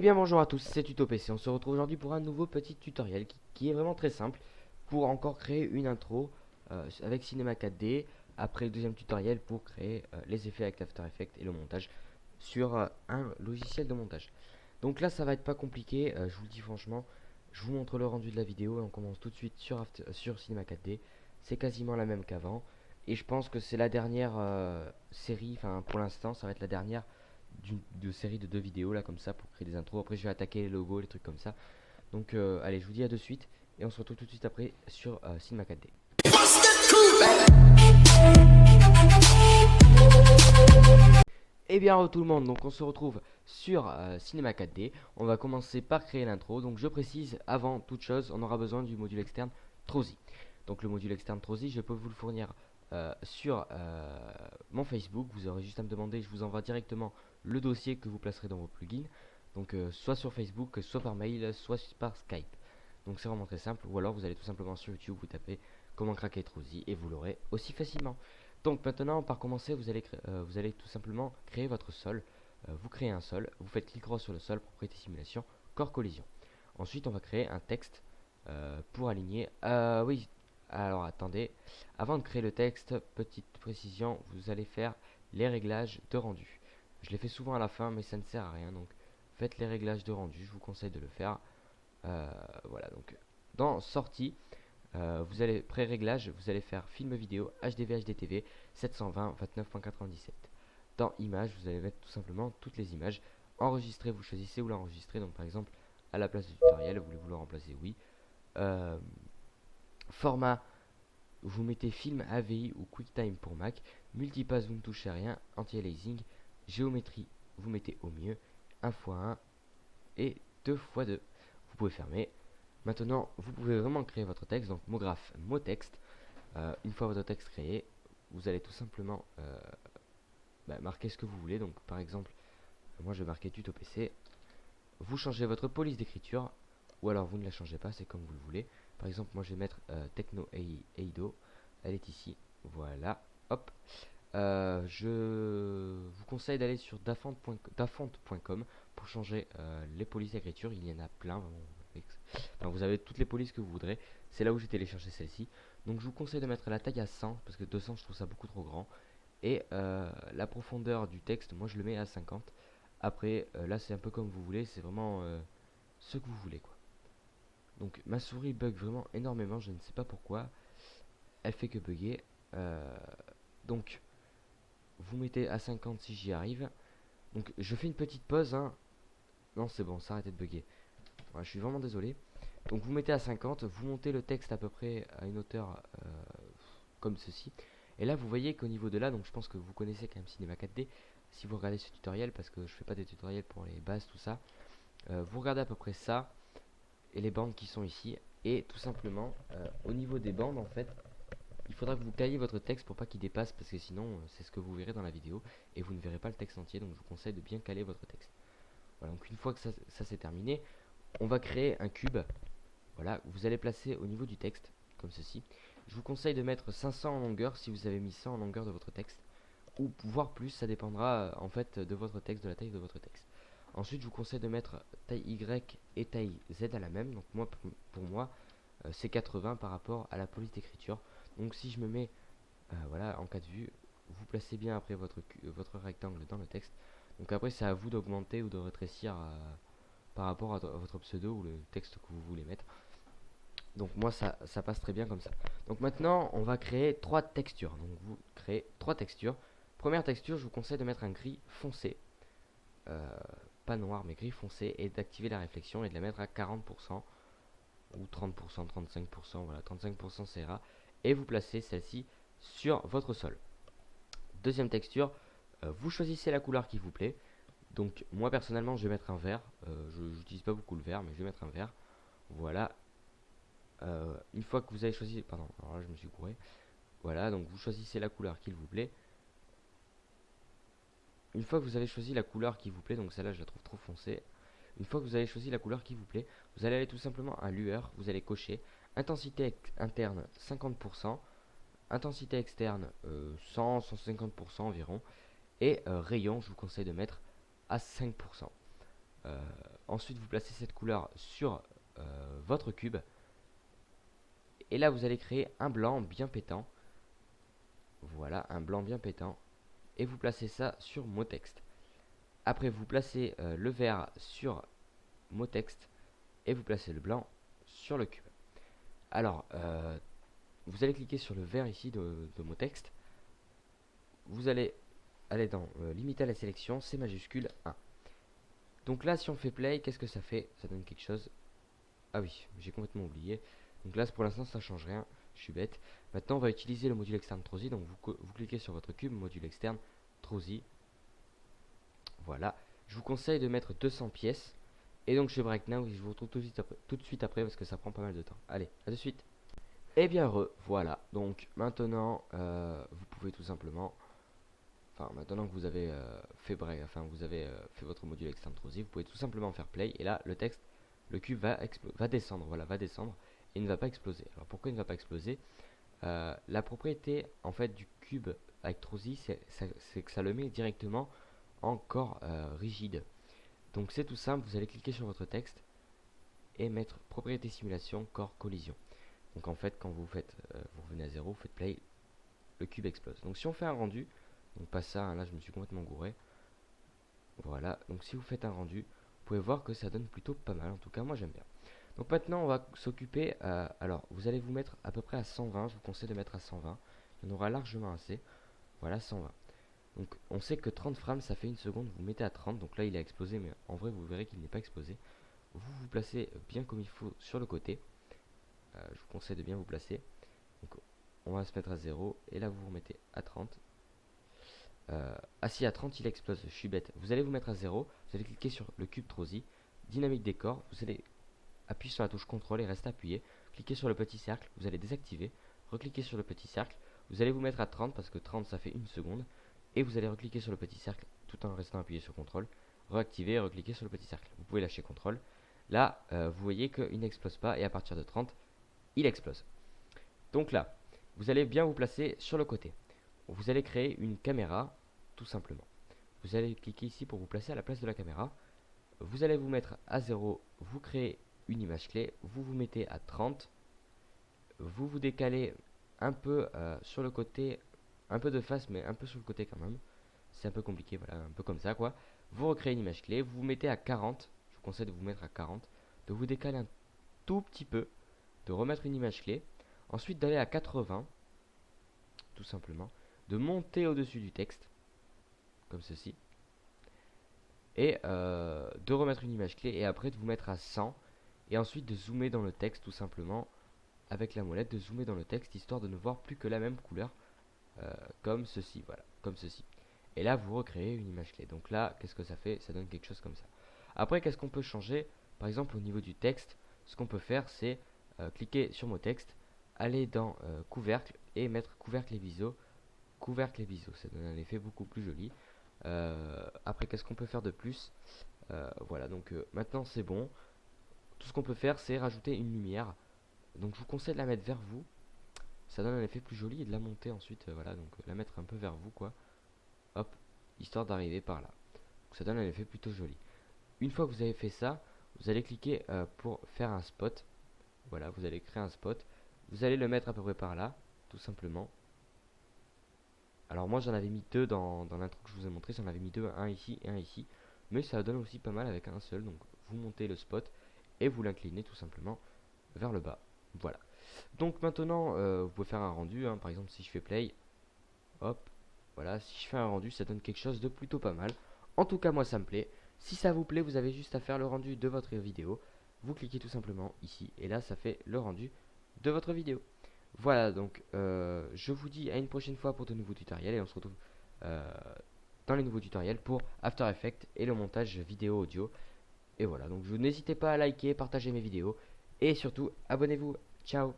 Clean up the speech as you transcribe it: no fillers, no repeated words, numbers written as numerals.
Eh bien bonjour à tous, c'est TutoPC. On se retrouve aujourd'hui pour un nouveau petit tutoriel qui est vraiment très simple pour encore créer une intro avec Cinema 4D. Après le deuxième tutoriel pour créer les effets avec After Effects et le montage sur un logiciel de montage. Donc là ça va être pas compliqué, je vous le dis franchement. Je vous montre le rendu de la vidéo et on commence tout de suite sur Cinema 4D. C'est quasiment la même qu'avant et je pense que c'est la dernière série, enfin pour l'instant ça va être la dernière de série de 2 vidéos là comme ça pour créer des intros. Après je vais attaquer les logos, les trucs comme ça. Donc allez, je vous dis à de suite et on se retrouve tout de suite après sur Cinema 4D. Et bien tout le monde, donc on se retrouve sur Cinema 4D. On va commencer par créer l'intro. Donc je précise, avant toute chose, on aura besoin du module externe Trozy. Donc le module externe Trozy, je peux vous le fournir sur mon Facebook. Vous aurez juste à me demander, je vous envoie directement le dossier que vous placerez dans vos plugins. Donc soit sur Facebook, soit par mail, soit par Skype. Donc c'est vraiment très simple. Ou alors vous allez tout simplement sur YouTube, vous tapez comment craquer Trozy et vous l'aurez aussi facilement. Donc maintenant, par commencer, vous allez tout simplement créer votre sol. Vous créez un sol, vous faites clic droit sur le sol, propriété simulation, corps collision. Ensuite, on va créer un texte pour aligner. Oui, alors attendez. Avant de créer le texte, petite précision, vous allez faire les réglages de rendu. Je les fais souvent à la fin, mais ça ne sert à rien. Donc, faites les réglages de rendu. Je vous conseille de le faire. Voilà. Donc, dans sortie. Vous allez pré-réglage, vous allez faire film vidéo HDV HDTV 720 29.97. Dans images, vous allez mettre tout simplement toutes les images. Enregistrer, vous choisissez où l'enregistrer. Donc par exemple, à la place du tutoriel, voulez-vous le remplacer? Oui. Format, vous mettez film AVI ou QuickTime pour Mac. Multipass, vous ne touchez à rien. Anti-aliasing, géométrie, vous mettez au mieux. 1x1 et 2x2. Vous pouvez fermer. Maintenant, vous pouvez vraiment créer votre texte. Donc, mot graphe, mot texte. Une fois votre texte créé, vous allez tout simplement marquer ce que vous voulez. Donc, par exemple, moi je vais marquer tuto PC. Vous changez votre police d'écriture, ou alors vous ne la changez pas, c'est comme vous le voulez. Par exemple, moi je vais mettre Techno Eido. Elle est ici. Voilà. Hop. Je vous conseille d'aller sur dafont.com pour changer les polices d'écriture. Il y en a plein. Enfin, vous avez toutes les polices que vous voudrez. C'est là où j'ai téléchargé celle-ci. Donc je vous conseille de mettre la taille à 100 parce que 200 je trouve ça beaucoup trop grand. Et la profondeur du texte, moi je le mets à 50. Après là c'est un peu comme vous voulez. C'est vraiment ce que vous voulez quoi. Donc ma souris bug vraiment énormément. Je ne sais pas pourquoi. Elle fait que bugger. Donc vous mettez à 50 si j'y arrive. Donc je fais une petite pause hein. Non c'est bon, ça arrête de bugger. Ouais, je suis vraiment désolé. Donc vous mettez à 50, vous montez le texte à peu près à une hauteur comme ceci. Et là vous voyez qu'au niveau de là, donc je pense que vous connaissez quand même Cinema 4D. Si vous regardez ce tutoriel, parce que je fais pas des tutoriels pour les bases, tout ça. Vous regardez à peu près ça. Et les bandes qui sont ici. Et tout simplement, au niveau des bandes en fait, il faudra que vous caliez votre texte pour pas qu'il dépasse. Parce que sinon c'est ce que vous verrez dans la vidéo. Et vous ne verrez pas le texte entier. Donc je vous conseille de bien caler votre texte. Voilà, donc une fois que ça c'est terminé, on va créer un cube. Voilà, vous allez placer au niveau du texte, comme ceci. Je vous conseille de mettre 500 en longueur si vous avez mis 100 en longueur de votre texte. Ou voire plus, ça dépendra en fait de votre texte, de la taille de votre texte. Ensuite, je vous conseille de mettre taille Y et taille Z à la même. Donc moi, pour moi, c'est 80 par rapport à la police d'écriture. Donc si je me mets voilà, en cas de vue, vous placez bien après votre rectangle dans le texte. Donc après, c'est à vous d'augmenter ou de rétrécir par rapport à votre pseudo ou le texte que vous voulez mettre. Donc moi ça passe très bien comme ça. Donc maintenant on va créer 3 textures. Donc vous créez 3 textures. Première texture, je vous conseille de mettre un gris foncé. Pas noir mais gris foncé. Et d'activer la réflexion et de la mettre à 40%. Ou 30%, 35%. Voilà, 35% c'est ira. Et vous placez celle-ci sur votre sol. Deuxième texture, vous choisissez la couleur qui vous plaît. Donc moi personnellement je vais mettre un vert. Je n'utilise pas beaucoup le vert mais je vais mettre un vert. Voilà. Une fois que vous avez choisi, pardon, alors là je me suis couré. Voilà, donc vous choisissez la couleur qu'il vous plaît. Une fois que vous avez choisi la couleur qui vous plaît, donc celle-là je la trouve trop foncée. Une fois que vous avez choisi la couleur qui vous plaît, vous allez aller tout simplement à lueur, vous allez cocher intensité interne 50%, intensité externe 100-150% environ, et rayon je vous conseille de mettre à 5%. Ensuite vous placez cette couleur sur votre cube. Et là vous allez créer un blanc bien pétant. Voilà, un blanc bien pétant. Et vous placez ça sur mot texte. Après vous placez le vert sur mot texte. Et vous placez le blanc sur le cube. Alors, vous allez cliquer sur le vert ici de mot texte. Vous allez aller dans limiter la sélection, C majuscule 1. Donc là, si on fait play, qu'est-ce que ça fait? Ça donne quelque chose. Ah oui, j'ai complètement oublié. Donc là, pour l'instant, ça change rien. Je suis bête. Maintenant, on va utiliser le module externe Trozy. Donc vous cliquez sur votre cube, module externe Trozy. Voilà. Je vous conseille de mettre 200 pièces. Et donc, je break now et je vous retrouve tout de suite après parce que ça prend pas mal de temps. Allez, à de suite. Et bien voilà. Donc maintenant, vous pouvez tout simplement, enfin maintenant que vous avez fait break, enfin vous avez fait votre module externe Trozy, vous pouvez tout simplement faire play. Et là, le texte, le cube va descendre, voilà, va descendre et ne va pas exploser. Alors pourquoi il ne va pas exploser? La propriété en fait du cube avec Trozy, c'est que ça le met directement en corps rigide. Donc c'est tout simple, vous allez cliquer sur votre texte et mettre propriété simulation corps collision. Donc en fait quand vous faites, vous revenez à 0, vous faites play, le cube explose. Donc si on fait un rendu, donc pas ça, hein, là je me suis complètement gouré. Voilà, donc si vous faites un rendu, vous pouvez voir que ça donne plutôt pas mal, en tout cas moi j'aime bien. Donc maintenant on va s'occuper, alors vous allez vous mettre à peu près à 120, je vous conseille de mettre à 120, il y en aura largement assez, voilà 120. Donc on sait que 30 frames ça fait une seconde, vous mettez à 30, donc là il a explosé mais en vrai vous verrez qu'il n'est pas explosé. Vous vous placez bien comme il faut sur le côté, je vous conseille de bien vous placer. Donc on va se mettre à 0 et là vous vous remettez à 30. Ah si, à 30 il explose, je suis bête. Vous allez vous mettre à 0, vous allez cliquer sur le cube Trozy, dynamique décor, vous allez appuyer sur la touche CTRL et rester appuyé. Cliquez sur le petit cercle, vous allez désactiver, recliquez sur le petit cercle, vous allez vous mettre à 30 parce que 30 ça fait une seconde, et vous allez recliquer sur le petit cercle tout en restant appuyé sur CTRL, réactiver et recliquer sur le petit cercle. Vous pouvez lâcher CTRL. Là, vous voyez qu'il n'explose pas et à partir de 30, il explose. Donc là, vous allez bien vous placer sur le côté. Vous allez créer une caméra, tout simplement. Vous allez cliquer ici pour vous placer à la place de la caméra. Vous allez vous mettre à 0, vous créez une image clé, vous vous mettez à 30, vous vous décalez un peu sur le côté, un peu de face, mais un peu sur le côté quand même. C'est un peu compliqué, voilà, un peu comme ça quoi. Vous recréez une image clé, vous vous mettez à 40, je vous conseille de vous mettre à 40, de vous décaler un tout petit peu, de remettre une image clé, ensuite d'aller à 80, tout simplement, de monter au-dessus du texte, comme ceci, et de remettre une image clé, et après de vous mettre à 100, et ensuite de zoomer dans le texte tout simplement, avec la molette, de zoomer dans le texte, histoire de ne voir plus que la même couleur, comme ceci, voilà, comme ceci. Et là, vous recréez une image clé. Donc là, qu'est-ce que ça fait? Ça donne quelque chose comme ça. Après, qu'est-ce qu'on peut changer? Par exemple, au niveau du texte, ce qu'on peut faire, c'est cliquer sur mot texte, aller dans couvercle et mettre couvercle et biseau. Couvercle et biseau, ça donne un effet beaucoup plus joli. Après, qu'est-ce qu'on peut faire de plus? Voilà, donc maintenant c'est bon. Tout ce qu'on peut faire, c'est rajouter une lumière. Donc je vous conseille de la mettre vers vous. Ça donne un effet plus joli et de la monter ensuite. Voilà, donc la mettre un peu vers vous, quoi. Hop, histoire d'arriver par là. Donc, ça donne un effet plutôt joli. Une fois que vous avez fait ça, vous allez cliquer pour faire un spot. Voilà, vous allez créer un spot. Vous allez le mettre à peu près par là, tout simplement. Alors moi j'en avais mis deux dans l'intro que je vous ai montré, j'en avais mis deux, un ici et un ici. Mais ça donne aussi pas mal avec un seul, donc vous montez le spot et vous l'inclinez tout simplement vers le bas. Voilà. Donc maintenant vous pouvez faire un rendu, hein. Par exemple si je fais play, hop, voilà, si je fais un rendu ça donne quelque chose de plutôt pas mal. En tout cas moi ça me plaît. Si ça vous plaît, vous avez juste à faire le rendu de votre vidéo. Vous cliquez tout simplement ici et là ça fait le rendu de votre vidéo. Voilà, donc je vous dis à une prochaine fois pour de nouveaux tutoriels et on se retrouve dans les nouveaux tutoriels pour After Effects et le montage vidéo audio. Et voilà, donc n'hésitez pas à liker, partager mes vidéos et surtout abonnez-vous. Ciao.